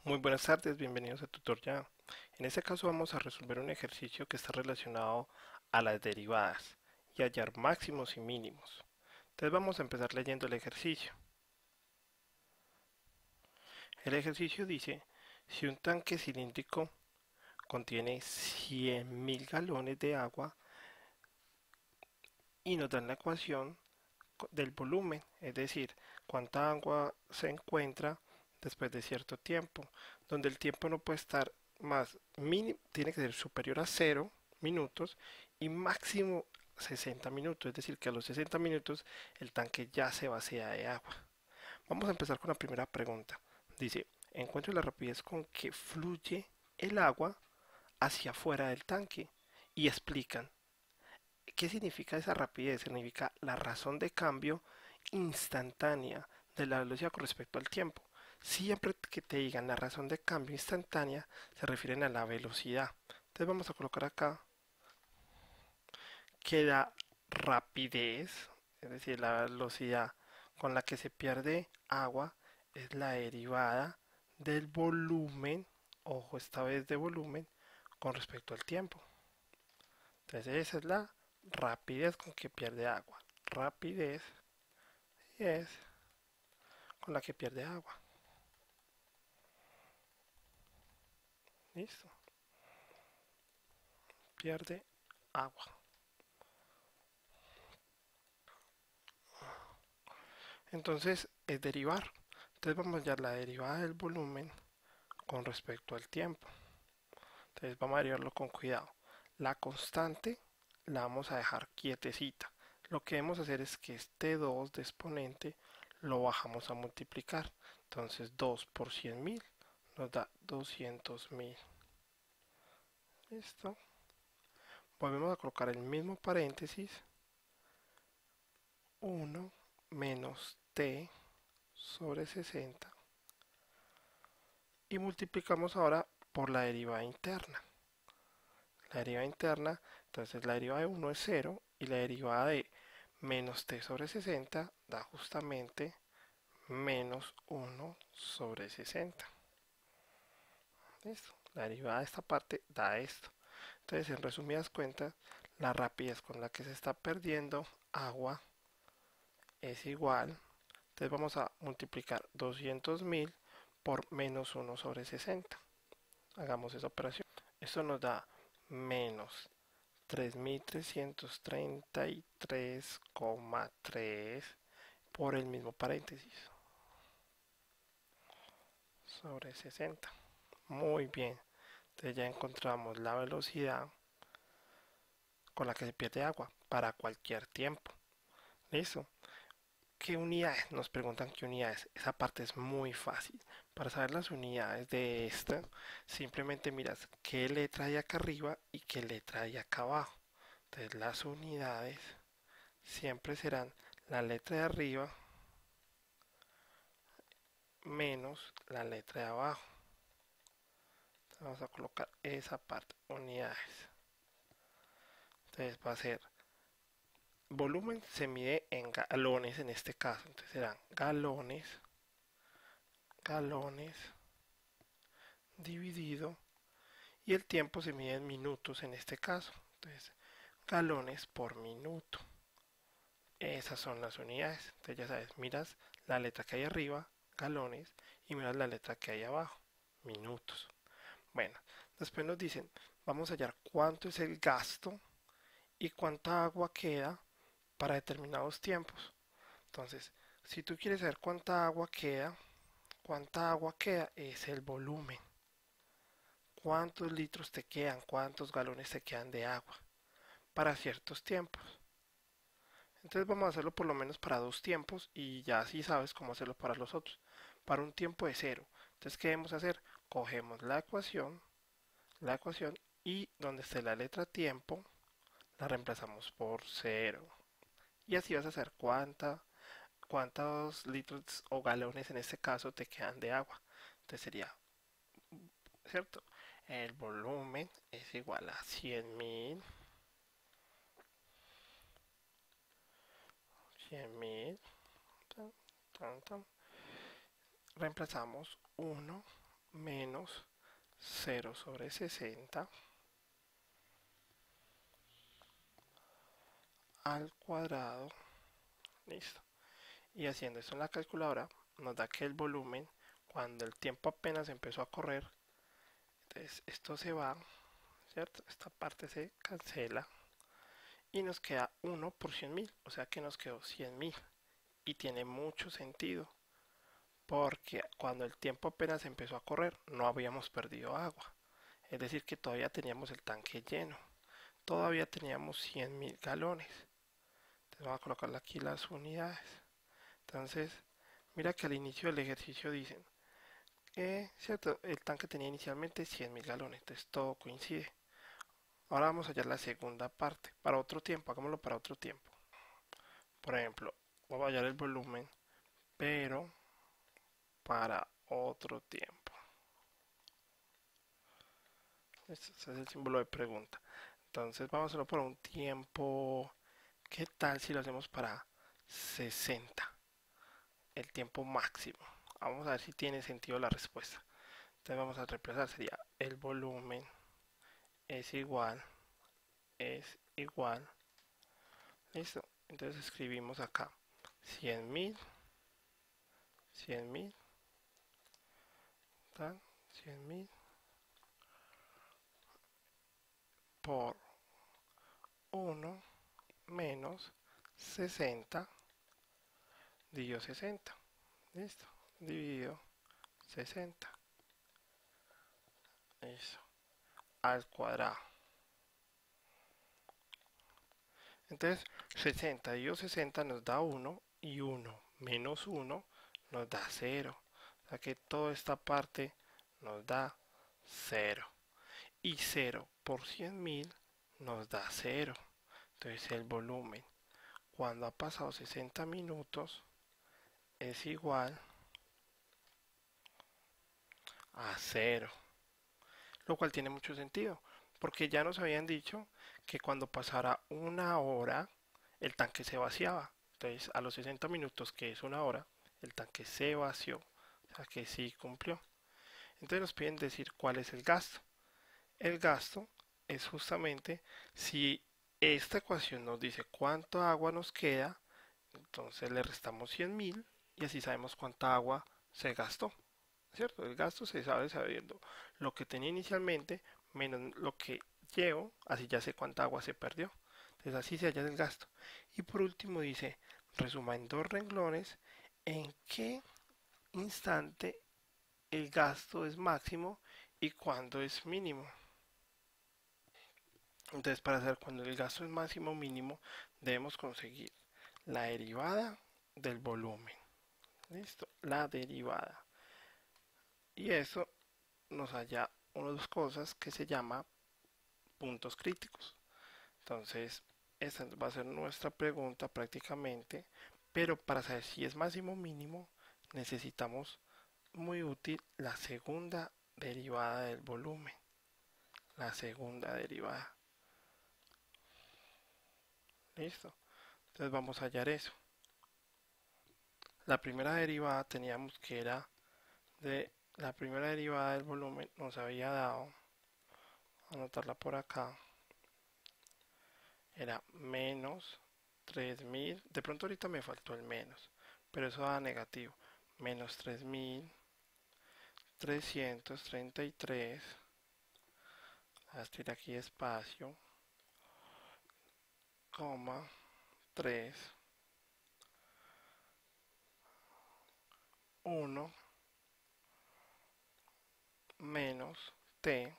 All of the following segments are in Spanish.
Muy buenas tardes, bienvenidos a Tutorial. En este caso vamos a resolver un ejercicio que está relacionado a las derivadas y hallar máximos y mínimos. Entonces vamos a empezar leyendo el ejercicio. El ejercicio dice, si un tanque cilíndrico contiene 100.000 galones de agua y nos dan la ecuación del volumen, es decir, cuánta agua se encuentra después de cierto tiempo, donde el tiempo no puede estar más mínimo, tiene que ser superior a 0 minutos y máximo 60 minutos, es decir, que a los 60 minutos el tanque ya se vacía de agua. Vamos a empezar con la primera pregunta. Dice, encuentre la rapidez con que fluye el agua hacia afuera del tanque y explican ¿qué significa esa rapidez? Significa la razón de cambio instantánea de la velocidad con respecto al tiempo. Siempre que te digan la razón de cambio instantánea, se refieren a la velocidad. Entonces vamos a colocar acá que la rapidez, es decir, la velocidad con la que se pierde agua, es la derivada del volumen, ojo, esta vez de volumen, con respecto al tiempo. Entonces esa es la rapidez con que pierde agua. Rapidez es con la que pierde agua. ¿Listo? Pierde agua. Entonces es derivar. Entonces vamos a hallar la derivada del volumen con respecto al tiempo. Entonces vamos a derivarlo con cuidado. La constante la vamos a dejar quietecita. Lo que debemos hacer es que este 2 de exponente lo bajamos a multiplicar. Entonces 2 por 100.000 nos da 200.000. ¿Listo? Volvemos a colocar el mismo paréntesis. 1 menos t sobre 60. Y multiplicamos ahora por la derivada interna. La derivada interna, entonces la derivada de 1 es 0 y la derivada de menos t sobre 60 da justamente menos 1 sobre 60. ¿Listo? La derivada de esta parte da esto. Entonces, en resumidas cuentas, la rapidez con la que se está perdiendo agua es igual. Entonces vamos a multiplicar 200.000 por menos 1 sobre 60. Hagamos esa operación. Esto nos da menos 3.333,3 por el mismo paréntesis sobre 60. Muy bien. Entonces ya encontramos la velocidad con la que se pierde agua para cualquier tiempo. ¿Listo? ¿Qué unidades? Nos preguntan qué unidades. Esa parte es muy fácil. Para saber las unidades de esta, simplemente miras qué letra hay acá arriba y qué letra hay acá abajo. Entonces las unidades siempre serán la letra de arriba menos la letra de abajo. Entonces vamos a colocar esa parte, unidades. Entonces va a ser volumen se mide en galones en este caso. Entonces serán galones, galones dividido y el tiempo se mide en minutos en este caso. Entonces galones por minuto. Esas son las unidades. Entonces ya sabes, miras la letra que hay arriba, galones, y miras la letra que hay abajo, minutos. Bueno, después nos dicen, vamos a hallar cuánto es el gasto y cuánta agua queda para determinados tiempos. Entonces, si tú quieres saber cuánta agua queda es el volumen. ¿Cuántos litros te quedan? ¿Cuántos galones te quedan de agua para ciertos tiempos? Entonces vamos a hacerlo por lo menos para dos tiempos y ya así sabes cómo hacerlo para los otros. Para un tiempo de cero. Entonces, ¿qué debemos hacer? Cogemos la ecuación y donde esté la letra tiempo, la reemplazamos por cero. Y así vas a saber cuántos litros o galones en este caso te quedan de agua. Entonces sería, ¿cierto? El volumen es igual a 100.000 tan, tan, tan. Reemplazamos 1 menos 0/60 al cuadrado. Listo. Y haciendo esto en la calculadora nos da que el volumen, cuando el tiempo apenas empezó a correr, entonces esto se va, ¿cierto? Esta parte se cancela y nos queda 1/100.000, o sea que nos quedó 100.000. Y tiene mucho sentido, porque cuando el tiempo apenas empezó a correr no habíamos perdido agua, es decir que todavía teníamos el tanque lleno, todavía teníamos 100.000 galones. Entonces vamos a colocarle aquí las unidades. Entonces mira que al inicio del ejercicio dicen cierto, el tanque tenía inicialmente 100.000 galones, entonces todo coincide. Ahora vamos a hallar la segunda parte, para otro tiempo, hagámoslo para otro tiempo. Por ejemplo, vamos a hallar el volumen, pero para otro tiempo. Este es el símbolo de pregunta. Entonces vamos a hacerlo por un tiempo. ¿Qué tal si lo hacemos para 60? El tiempo máximo. Vamos a ver si tiene sentido la respuesta. Entonces vamos a reemplazar. Sería el volumen es igual. Es igual. Listo. Entonces escribimos acá 100.000. 100.000. 100.000 por 1 menos 60 dividido 60. Listo. Dividido 60. Eso. Al cuadrado. Entonces 60 dividido 60 nos da 1 y 1 menos 1 nos da 0. O sea que toda esta parte nos da 0. Y 0 por 100.000 nos da 0. Entonces el volumen cuando ha pasado 60 minutos es igual a 0. Lo cual tiene mucho sentido, porque ya nos habían dicho que cuando pasara una hora el tanque se vaciaba. Entonces a los 60 minutos, que es una hora, el tanque se vació. O sea que sí cumplió. Entonces nos piden decir cuál es el gasto. El gasto es justamente si esta ecuación nos dice cuánto agua nos queda, entonces le restamos 100.000 y así sabemos cuánta agua se gastó. ¿Cierto? El gasto se sabe sabiendo lo que tenía inicialmente menos lo que llevo, así ya sé cuánta agua se perdió. Entonces así se halla el gasto. Y por último dice, resuma en dos renglones en qué instante el gasto es máximo y cuándo es mínimo. Entonces para saber cuándo el gasto es máximo o mínimo debemos conseguir la derivada del volumen. ¿Listo? La derivada. Y eso nos halla unas cosas que se llama puntos críticos. Entonces, esta va a ser nuestra pregunta prácticamente, pero para saber si es máximo o mínimo, necesitamos muy útil la segunda derivada del volumen. La segunda derivada. ¿Listo? Entonces vamos a hallar eso. La primera derivada teníamos que era de la primera derivada del volumen nos había dado, anotarla por acá, era menos 3.000, de pronto ahorita me faltó el menos, pero eso da negativo, menos 3.333, voy a escribir aquí espacio, coma, 3, 1, menos t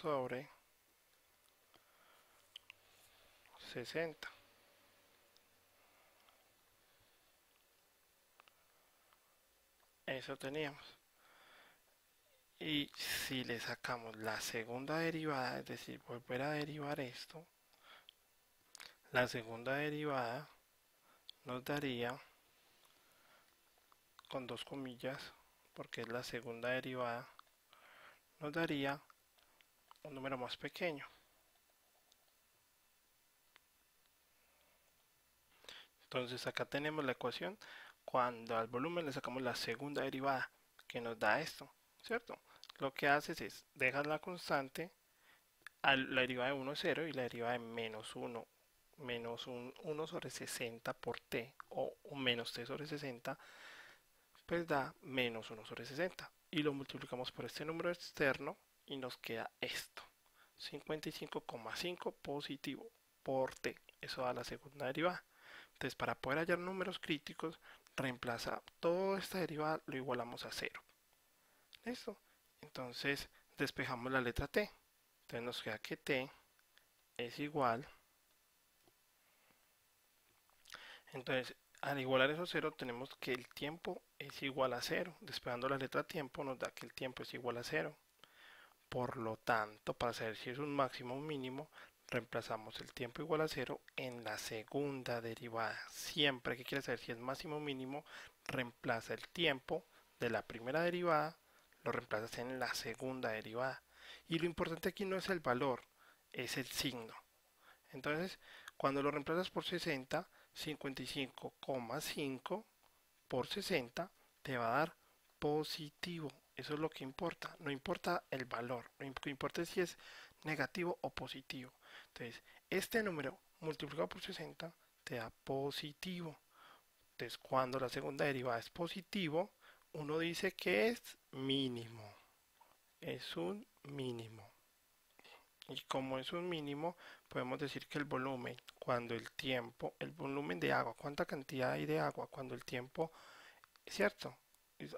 sobre 60. Eso teníamos. Y si le sacamos la segunda derivada, es decir, volver a derivar esto, la segunda derivada nos daría, con dos comillas, porque es la segunda derivada, nos daría un número más pequeño. Entonces acá tenemos la ecuación cuando al volumen le sacamos la segunda derivada, que nos da esto, ¿cierto? Lo que haces es, dejas la constante, la derivada de 1 es 0 y la derivada de menos 1, menos 1 sobre 60 por t, o un menos t sobre 60, pues da menos 1 sobre 60. Y lo multiplicamos por este número externo y nos queda esto, 55,5 positivo por t. Eso da la segunda derivada. Entonces, para poder hallar números críticos, reemplaza toda esta derivada, lo igualamos a 0. ¿Listo? Entonces, despejamos la letra t. Entonces nos queda que t es igual. Entonces, al igualar esos 0, tenemos que el tiempo es igual a 0. Despejando la letra tiempo nos da que el tiempo es igual a 0. Por lo tanto, para saber si es un máximo o un mínimo, reemplazamos el tiempo igual a 0 en la segunda derivada. Siempre que quieras saber si es máximo o mínimo, reemplaza el tiempo de la primera derivada, lo reemplazas en la segunda derivada. Y lo importante aquí no es el valor, es el signo. Entonces, cuando lo reemplazas por 60, 55,5 por 60 te va a dar positivo. Eso es lo que importa. No importa el valor. Lo que importa es si es negativo o positivo. Entonces, este número multiplicado por 60 te da positivo. Entonces, cuando la segunda derivada es positivo, uno dice que es mínimo. Es un mínimo. Y como es un mínimo, podemos decir que el volumen, cuando el tiempo, el volumen de agua, cuánta cantidad hay de agua, cuando el tiempo, cierto,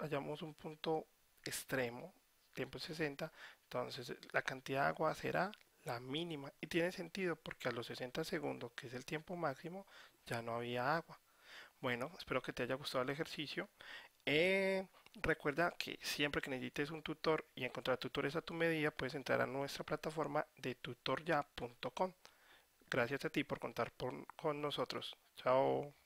hallamos un punto extremo, tiempo 60, entonces la cantidad de agua será la mínima. Y tiene sentido porque a los 60 segundos, que es el tiempo máximo, ya no había agua. Bueno, espero que te haya gustado el ejercicio. Recuerda que siempre que necesites un tutor y encontrar tutores a tu medida, puedes entrar a nuestra plataforma de tutorya.com. Gracias a ti por contar con nosotros. Chao.